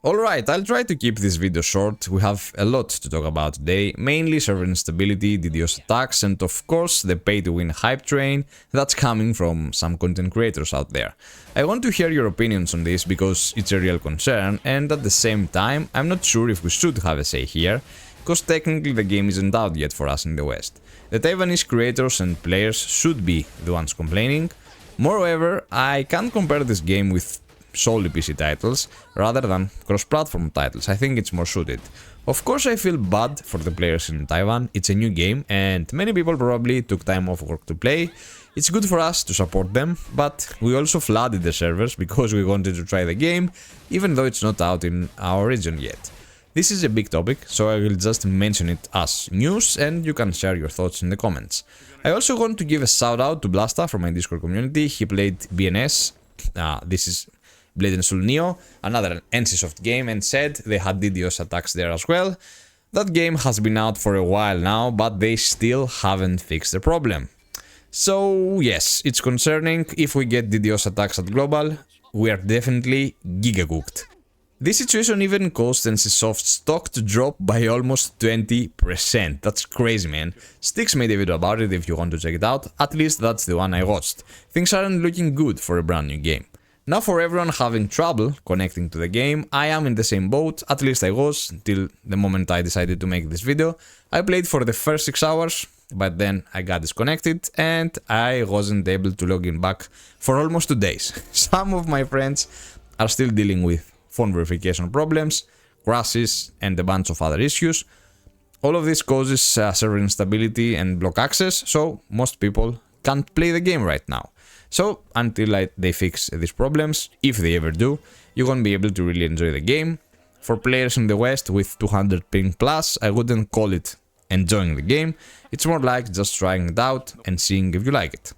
Alright, I'll try to keep this video short. We have a lot to talk about today, mainly server instability, DDoS attacks, and of course the pay-to-win hype train that's coming from some content creators out there. I want to hear your opinions on this because it's a real concern, and at the same time I'm not sure if we should have a say here, because technically the game isn't out yet for us in the West. The Taiwanese creators and players should be the ones complaining. Moreover, I can't compare this game with solely PC titles rather than cross-platform titles. I think it's more suited. Of course, I feel bad for the players in Taiwan. It's a new game and many people probably took time off work to play. It's good for us to support them, but we also flooded the servers because we wanted to try the game, even though it's not out in our region yet. This is a big topic, so I will just mention it as news and you can share your thoughts in the comments. I also want to give a shout out to Blasta from my Discord community. He played BNS, this is Blade and Soul Neo, another NCSoft game, and said they had DDoS attacks there as well. That game has been out for a while now, but they still haven't fixed the problem. So yes, it's concerning. If we get DDoS attacks at global, we are definitely gigacooked. This situation even caused NCSoft stock to drop by almost 20%. That's crazy, man. Styx made a video about it if you want to check it out. At least that's the one I watched. Things aren't looking good for a brand new game. Now for everyone having trouble connecting to the game, I am in the same boat, at least I was, till the moment I decided to make this video. I played for the first 6 hours, but then I got disconnected and I wasn't able to log in back for almost 2 days. Some of my friends are still dealing with phone verification problems, crashes and a bunch of other issues. All of this causes server instability and block access, so most people can't play the game right now. So until they fix these problems, if they ever do, you won't be able to really enjoy the game. For players in the West with 200 ping plus, I wouldn't call it enjoying the game, it's more like just trying it out and seeing if you like it.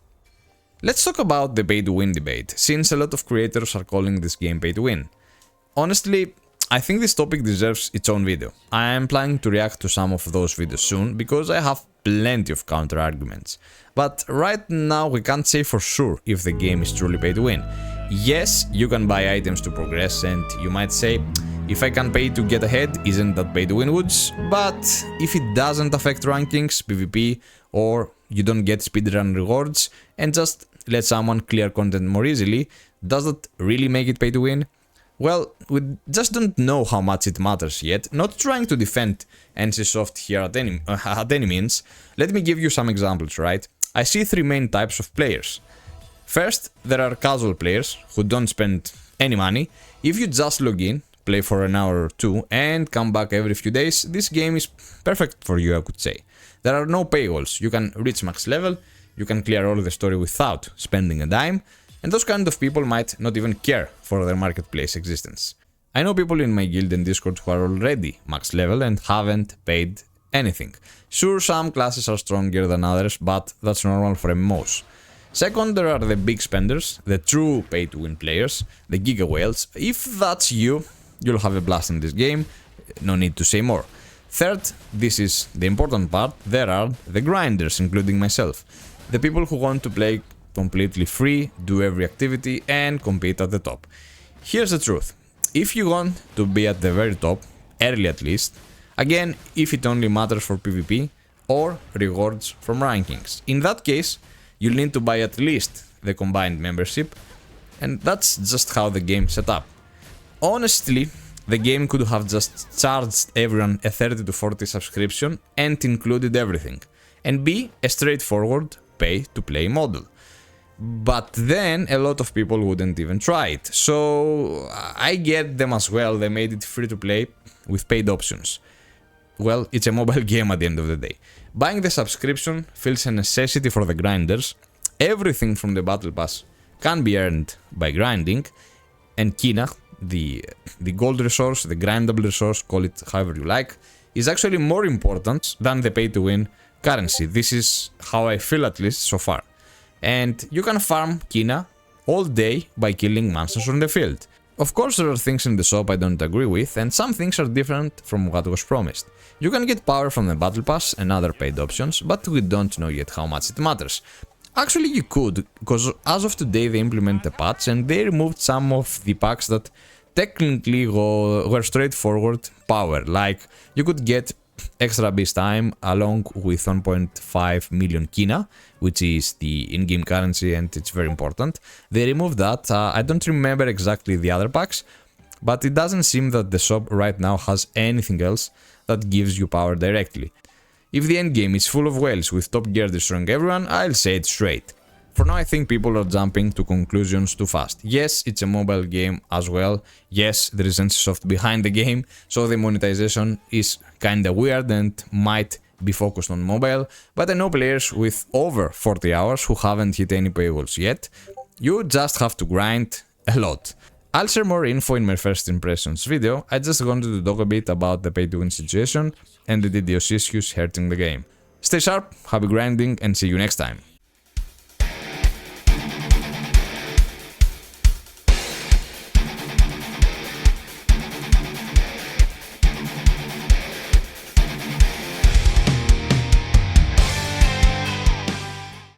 Let's talk about the pay-to-win debate, since a lot of creators are calling this game pay-to-win. Honestly, I think this topic deserves its own video. I am planning to react to some of those videos soon, because I have plenty of counter arguments. But right now we can't say for sure if the game is truly pay to win. Yes, you can buy items to progress and you might say, if I can pay to get ahead, isn't that pay to win woods? But if it doesn't affect rankings, PvP, or you don't get speedrun rewards and just let someone clear content more easily, does that really make it pay to win? Well, we just don't know how much it matters yet, not trying to defend NCSoft here at any means. Let me give you some examples, right? I see 3 main types of players. First, there are casual players who don't spend any money. If you just log in, play for an hour or 2 and come back every few days, this game is perfect for you, I could say. There are no paywalls, you can reach max level, you can clear all the story without spending a dime, and those kind of people might not even care for their marketplace existence. I know people in my guild and Discord who are already max level and haven't paid anything. Sure, some classes are stronger than others, but that's normal for MMOs. Second, there are the big spenders, the true pay-to-win players, the giga whales. If that's you, you'll have a blast in this game, no need to say more. Third, this is the important part, there are the grinders, including myself. The people who want to play completely free, do every activity and compete at the top. Here's the truth, if you want to be at the very top, early at least, again, if it only matters for PvP or rewards from rankings, in that case, you'll need to buy at least the combined membership, and that's just how the game set up. Honestly, the game could have just charged everyone a 30 to 40 subscription and included everything, and be a straightforward pay-to-play model. But then a lot of people wouldn't even try it, so I get them as well. They made it free to play with paid options. Well, it's a mobile game at the end of the day. Buying the subscription feels a necessity for the grinders. Everything from the battle pass can be earned by grinding, and Kina, the gold resource, the grindable resource, call it however you like, is actually more important than the pay to win currency. This is how I feel, at least so far. And you can farm Kina all day by killing monsters on the field. Of course, there are things in the shop I don't agree with, and some things are different from what was promised. You can get power from the battle pass and other paid options, but we don't know yet how much it matters. Actually, you could, because as of today they implement a patch and they removed some of the packs that technically were straightforward power, like you could get extra base time along with 1.5 million kina, which is the in-game currency, and it's very important. They removed that. I don't remember exactly the other packs, but it doesn't seem that the shop right now has anything else that gives you power directly. If the endgame is full of whales with top gear destroying everyone, I'll say it straight. For now, I think people are jumping to conclusions too fast. Yes, it's a mobile game as well. Yes, there is NCSoft behind the game, so the monetization is kinda weird and might be focused on mobile, but I know players with over 40 hours who haven't hit any paywalls yet. You just have to grind a lot. I'll share more info in my first impressions video. I just wanted to talk a bit about the pay-to-win situation and the DDoS issues hurting the game. Stay sharp, happy grinding, and see you next time.